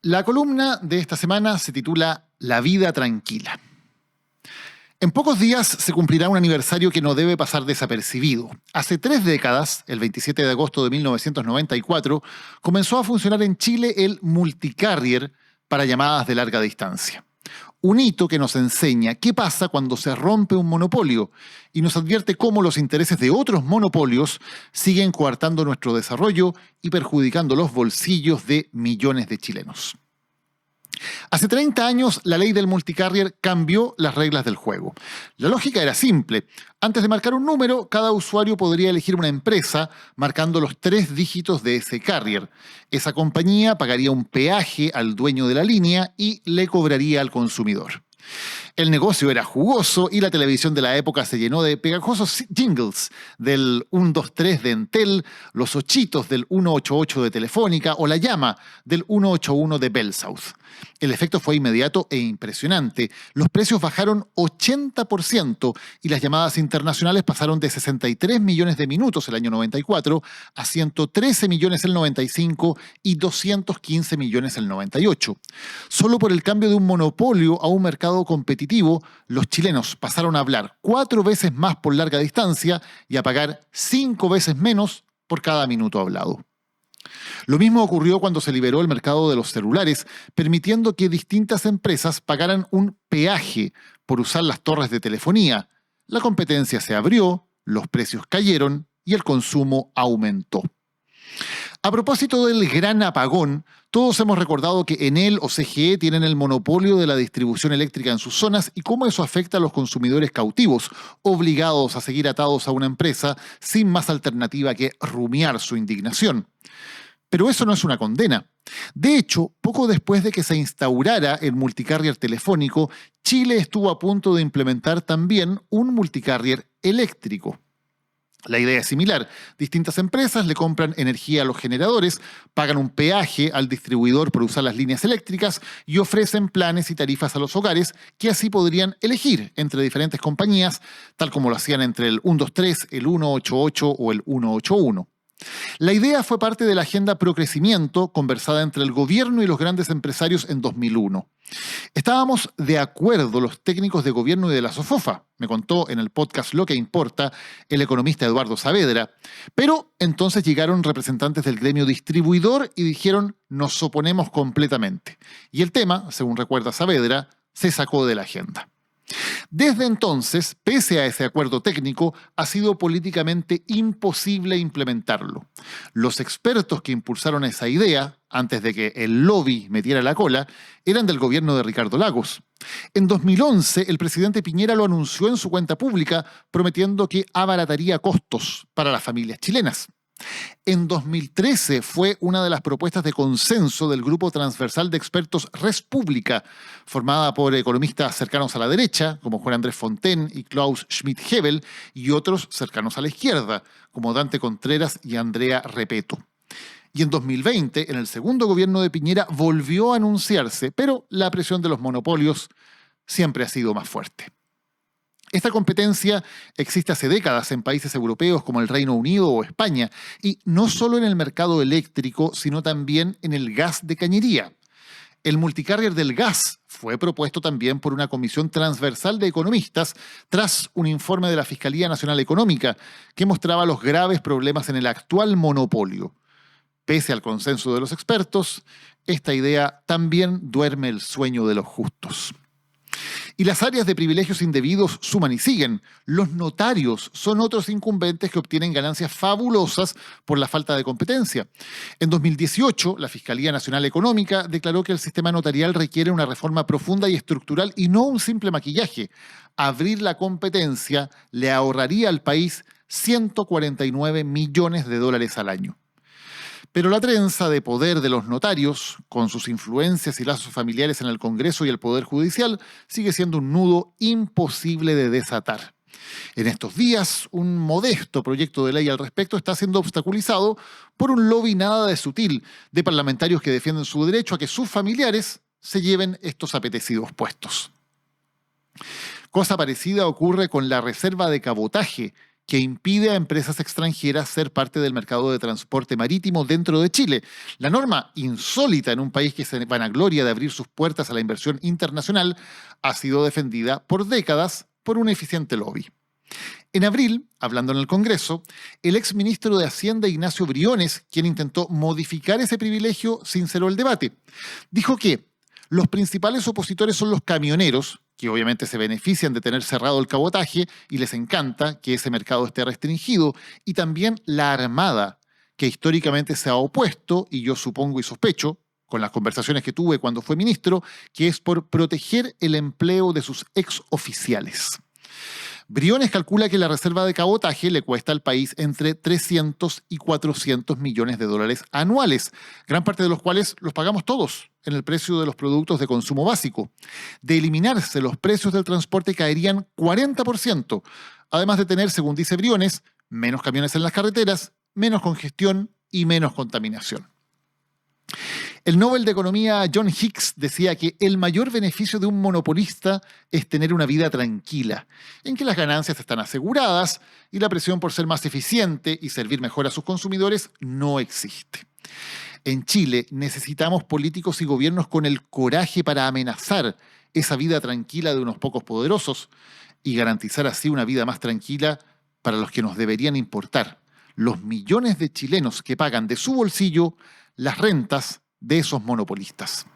La columna de esta semana se titula La vida tranquila. En pocos días se cumplirá un aniversario que no debe pasar desapercibido. Hace 3 décadas, el 27 de agosto de 1994, comenzó a funcionar en Chile el multicarrier para llamadas de larga distancia. Un hito que nos enseña qué pasa cuando se rompe un monopolio y nos advierte cómo los intereses de otros monopolios siguen coartando nuestro desarrollo y perjudicando los bolsillos de millones de chilenos. Hace 30 años, la ley del multicarrier cambió las reglas del juego. La lógica era simple. Antes de marcar un número, cada usuario podría elegir una empresa marcando los 3 dígitos de ese carrier. Esa compañía pagaría un peaje al dueño de la línea y le cobraría al consumidor. El negocio era jugoso y la televisión de la época se llenó de pegajosos jingles del 123 de Entel, los ochitos del 188 de Telefónica o la llama del 181 de BellSouth. El efecto fue inmediato e impresionante. Los precios bajaron 80% y las llamadas internacionales pasaron de 63 millones de minutos el año 94 a 113 millones el 95 y 215 millones el 98. Solo por el cambio de un monopolio a un mercado competitivo, los chilenos pasaron a hablar 4 veces más por larga distancia y a pagar 5 veces menos por cada minuto hablado. Lo mismo ocurrió cuando se liberó el mercado de los celulares, permitiendo que distintas empresas pagaran un peaje por usar las torres de telefonía. La competencia se abrió, los precios cayeron y el consumo aumentó. A propósito del gran apagón, todos hemos recordado que Enel o CGE tienen el monopolio de la distribución eléctrica en sus zonas y cómo eso afecta a los consumidores cautivos, obligados a seguir atados a una empresa sin más alternativa que rumiar su indignación. Pero eso no es una condena. De hecho, poco después de que se instaurara el multicarrier telefónico, Chile estuvo a punto de implementar también un multicarrier eléctrico. La idea es similar. Distintas empresas le compran energía a los generadores, pagan un peaje al distribuidor por usar las líneas eléctricas y ofrecen planes y tarifas a los hogares que así podrían elegir entre diferentes compañías, tal como lo hacían entre el 123, el 188 o el 181. La idea fue parte de la agenda Procrecimiento conversada entre el gobierno y los grandes empresarios en 2001. Estábamos de acuerdo los técnicos de gobierno y de la SOFOFA, me contó en el podcast Lo que Importa el economista Eduardo Saavedra, pero entonces llegaron representantes del gremio distribuidor y dijeron nos oponemos completamente. Y el tema, según recuerda Saavedra, se sacó de la agenda. Desde entonces, pese a ese acuerdo técnico, ha sido políticamente imposible implementarlo. Los expertos que impulsaron esa idea, antes de que el lobby metiera la cola, eran del gobierno de Ricardo Lagos. En 2011, el presidente Piñera lo anunció en su cuenta pública, prometiendo que abarataría costos para las familias chilenas. En 2013 fue una de las propuestas de consenso del Grupo Transversal de Expertos Res Pública, formada por economistas cercanos a la derecha, como Juan Andrés Fontaine y Klaus Schmidt-Hebel, y otros cercanos a la izquierda, como Dante Contreras y Andrea Repeto. Y en 2020, en el segundo gobierno de Piñera, volvió a anunciarse, pero la presión de los monopolios siempre ha sido más fuerte. Esta competencia existe hace décadas en países europeos como el Reino Unido o España, y no solo en el mercado eléctrico, sino también en el gas de cañería. El multicarrier del gas fue propuesto también por una comisión transversal de economistas tras un informe de la Fiscalía Nacional Económica que mostraba los graves problemas en el actual monopolio. Pese al consenso de los expertos, esta idea también duerme el sueño de los justos. Y las áreas de privilegios indebidos suman y siguen. Los notarios son otros incumbentes que obtienen ganancias fabulosas por la falta de competencia. En 2018, la Fiscalía Nacional Económica declaró que el sistema notarial requiere una reforma profunda y estructural y no un simple maquillaje. Abrir la competencia le ahorraría al país 149 millones de dólares al año. Pero la trenza de poder de los notarios, con sus influencias y lazos familiares en el Congreso y el Poder Judicial, sigue siendo un nudo imposible de desatar. En estos días, un modesto proyecto de ley al respecto está siendo obstaculizado por un lobby nada de sutil de parlamentarios que defienden su derecho a que sus familiares se lleven estos apetecidos puestos. Cosa parecida ocurre con la reserva de cabotaje, que impide a empresas extranjeras ser parte del mercado de transporte marítimo dentro de Chile. La norma, insólita en un país que se vanagloria de abrir sus puertas a la inversión internacional, ha sido defendida por décadas por un eficiente lobby. En abril, hablando en el Congreso, el exministro de Hacienda Ignacio Briones, quien intentó modificar ese privilegio, sinceró el debate. Dijo que los principales opositores son los camioneros, que obviamente se benefician de tener cerrado el cabotaje y les encanta que ese mercado esté restringido, y también la Armada, que históricamente se ha opuesto, y yo supongo y sospecho, con las conversaciones que tuve cuando fue ministro, que es por proteger el empleo de sus exoficiales. Briones calcula que la reserva de cabotaje le cuesta al país entre 300 y 400 millones de dólares anuales, gran parte de los cuales los pagamos todos en el precio de los productos de consumo básico. De eliminarse, los precios del transporte caerían 40%, además de tener, según dice Briones, menos camiones en las carreteras, menos congestión y menos contaminación. El Nobel de Economía John Hicks decía que el mayor beneficio de un monopolista es tener una vida tranquila, en que las ganancias están aseguradas y la presión por ser más eficiente y servir mejor a sus consumidores no existe. En Chile necesitamos políticos y gobiernos con el coraje para amenazar esa vida tranquila de unos pocos poderosos y garantizar así una vida más tranquila para los que nos deberían importar, los millones de chilenos que pagan de su bolsillo las rentas de esos monopolistas.